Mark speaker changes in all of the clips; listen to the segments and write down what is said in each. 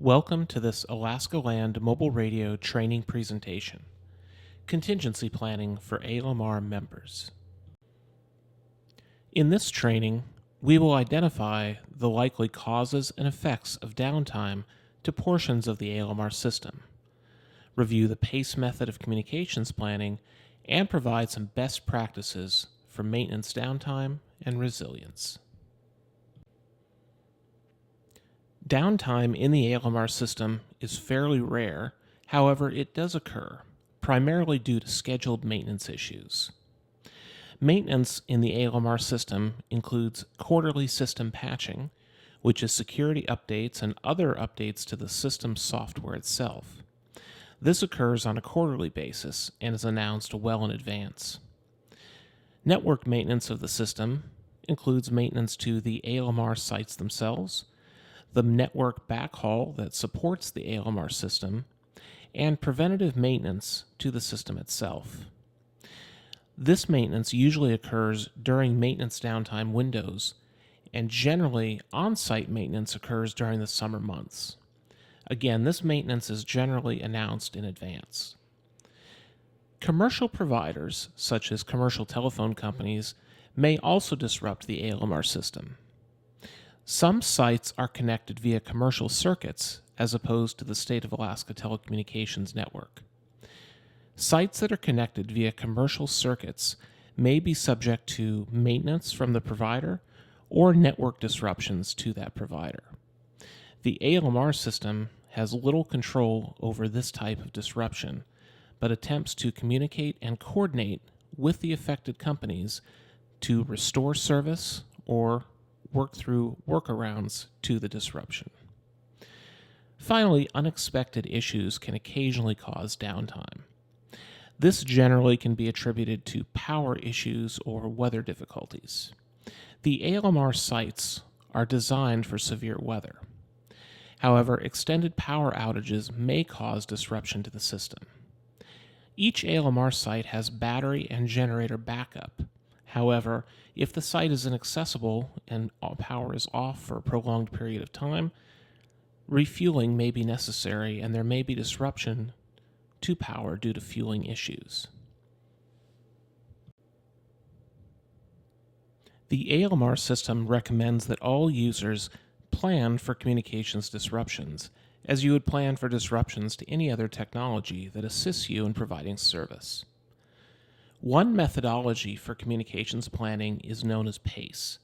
Speaker 1: Welcome to this Alaska Land Mobile Radio training presentation, Contingency Planning for ALMR members. In this training, we will identify the likely causes and effects of downtime to portions of the ALMR system, review the PACE method of communications planning, and provide some best practices for maintenance downtime and resilience. Downtime in the ALMR system is fairly rare, however it does occur, primarily due to scheduled maintenance issues. Maintenance in the ALMR system includes quarterly system patching, which is security updates and other updates to the system software itself. This occurs on a quarterly basis and is announced well in advance. Network maintenance of the system includes maintenance to the ALMR sites themselves, the network backhaul that supports the ALMR system, and preventative maintenance to the system itself. This maintenance usually occurs during maintenance downtime windows, and generally on-site maintenance occurs during the summer months. Again, this maintenance is generally announced in advance. Commercial providers, such as commercial telephone companies, may also disrupt the ALMR system. Some sites are connected via commercial circuits as opposed to the State of Alaska Telecommunications Network. Sites that are connected via commercial circuits may be subject to maintenance from the provider or network disruptions to that provider. The ALMR system has little control over this type of disruption, but attempts to communicate and coordinate with the affected companies to restore service or work through workarounds to the disruption. Finally, unexpected issues can occasionally cause downtime. This generally can be attributed to power issues or weather difficulties. The ALMR sites are designed for severe weather. However, extended power outages may cause disruption to the system. Each ALMR site has battery and generator backup. However, if the site is inaccessible and power is off for a prolonged period of time, refueling may be necessary and there may be disruption to power due to fueling issues. The ALMR system recommends that all users plan for communications disruptions, as you would plan for disruptions to any other technology that assists you in providing service. One methodology for communications planning is known as PACE.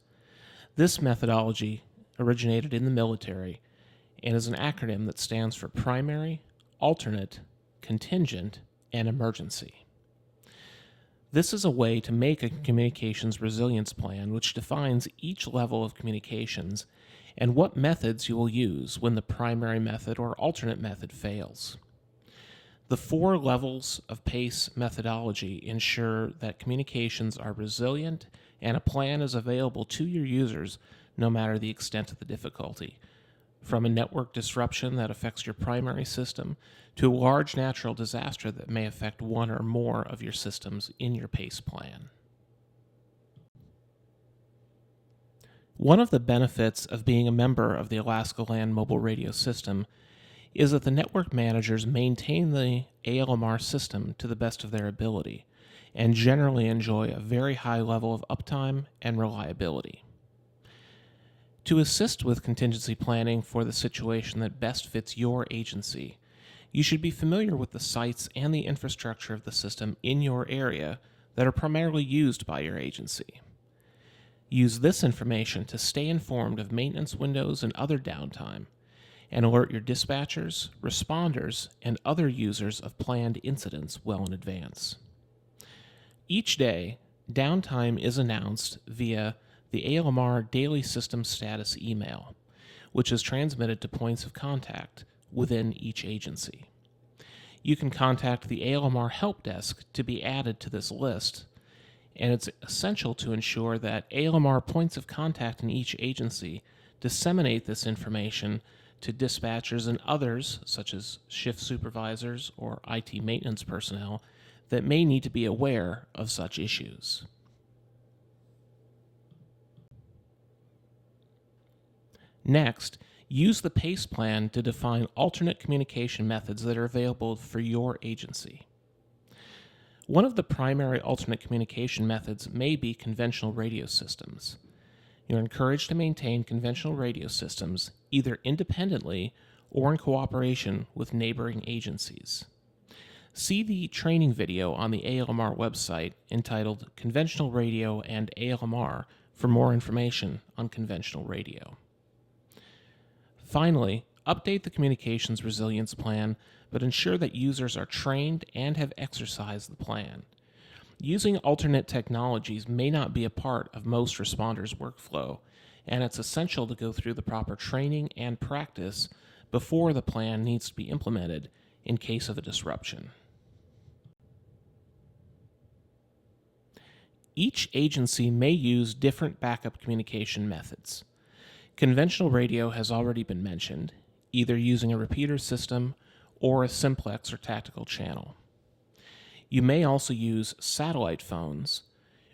Speaker 1: This methodology originated in the military and is an acronym that stands for Primary, Alternate, Contingent, and Emergency. This is a way to make a communications resilience plan which defines each level of communications and what methods you will use when the primary method or alternate method fails. The 4 levels of PACE methodology ensure that communications are resilient and a plan is available to your users no matter the extent of the difficulty, from a network disruption that affects your primary system to a large natural disaster that may affect one or more of your systems in your PACE plan. One of the benefits of being a member of the Alaska Land Mobile Radio System is that the network managers maintain the ALMR system to the best of their ability and generally enjoy a very high level of uptime and reliability. To assist with contingency planning for the situation that best fits your agency, you should be familiar with the sites and the infrastructure of the system in your area that are primarily used by your agency. Use this information to stay informed of maintenance windows and other downtime, and alert your dispatchers, responders, and other users of planned incidents well in advance. Each day, downtime is announced via the ALMR Daily System Status email, which is transmitted to points of contact within each agency. You can contact the ALMR Help Desk to be added to this list, and it's essential to ensure that ALMR points of contact in each agency disseminate this information to dispatchers and others, such as shift supervisors or IT maintenance personnel, that may need to be aware of such issues. Next, Use the PACE plan to define alternate communication methods that are available for your agency. One of the primary alternate communication methods may be conventional radio systems. You're encouraged to maintain conventional radio systems either independently or in cooperation with neighboring agencies. See the training video on the ALMR website entitled Conventional Radio and ALMR for more information on conventional radio. Finally, update the communications resilience plan, but ensure that users are trained and have exercised the plan. Using alternate technologies may not be a part of most responders' workflow, and it's essential to go through the proper training and practice before the plan needs to be implemented in case of a disruption. Each agency may use different backup communication methods. Conventional radio has already been mentioned, either using a repeater system or a simplex or tactical channel. You may also use satellite phones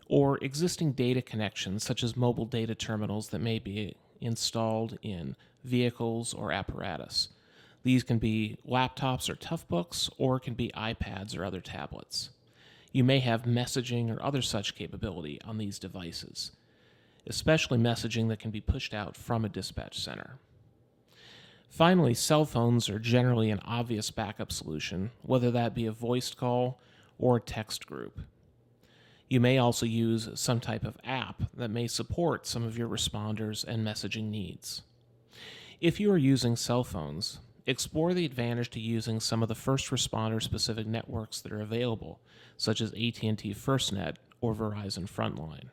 Speaker 1: or existing data connections such as mobile data terminals that may be installed in vehicles or apparatus. These can be laptops or toughbooks, or it can be iPads or other tablets. You may have messaging or other such capability on these devices, especially messaging that can be pushed out from a dispatch center. Finally, cell phones are generally an obvious backup solution, whether that be a voiced call or a text group. You may also use some type of app that may support some of your responders and messaging needs. If you are using cell phones, explore the advantage to using some of the first responder specific networks that are available, such as AT&T FirstNet or Verizon Frontline.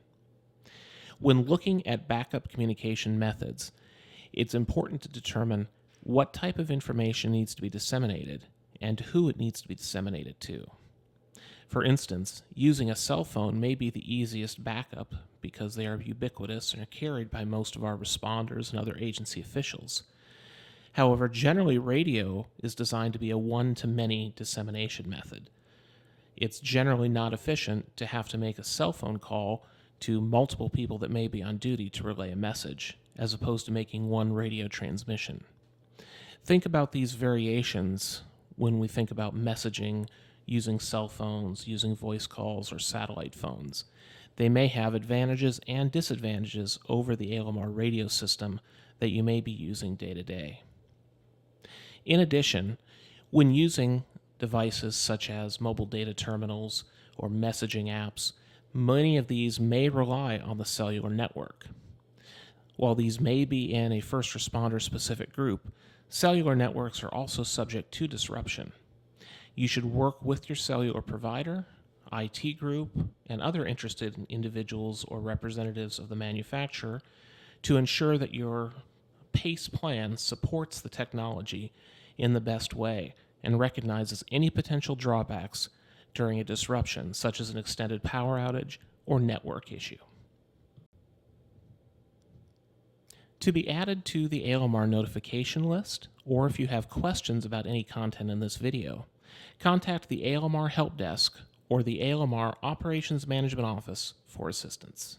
Speaker 1: When looking at backup communication methods, it's important to determine what type of information needs to be disseminated and who it needs to be disseminated to. For instance, using a cell phone may be the easiest backup because they are ubiquitous and are carried by most of our responders and other agency officials. However, generally radio is designed to be a one-to-many dissemination method. It's generally not efficient to have to make a cell phone call to multiple people that may be on duty to relay a message, as opposed to making one radio transmission. Think about these variations when we think about messaging using cell phones, using voice calls, or satellite phones. They may have advantages and disadvantages over the ALMR radio system that you may be using day to day. In addition, when using devices such as mobile data terminals or messaging apps, many of these may rely on the cellular network. While these may be in a first responder specific group, cellular networks are also subject to disruption. You should work with your cellular provider, IT group, and other interested individuals or representatives of the manufacturer to ensure that your PACE plan supports the technology in the best way and recognizes any potential drawbacks during a disruption, such as an extended power outage or network issue. To be added to the ALMR notification list, or if you have questions about any content in this video, contact the ALMR Help Desk or the ALMR Operations Management Office for assistance.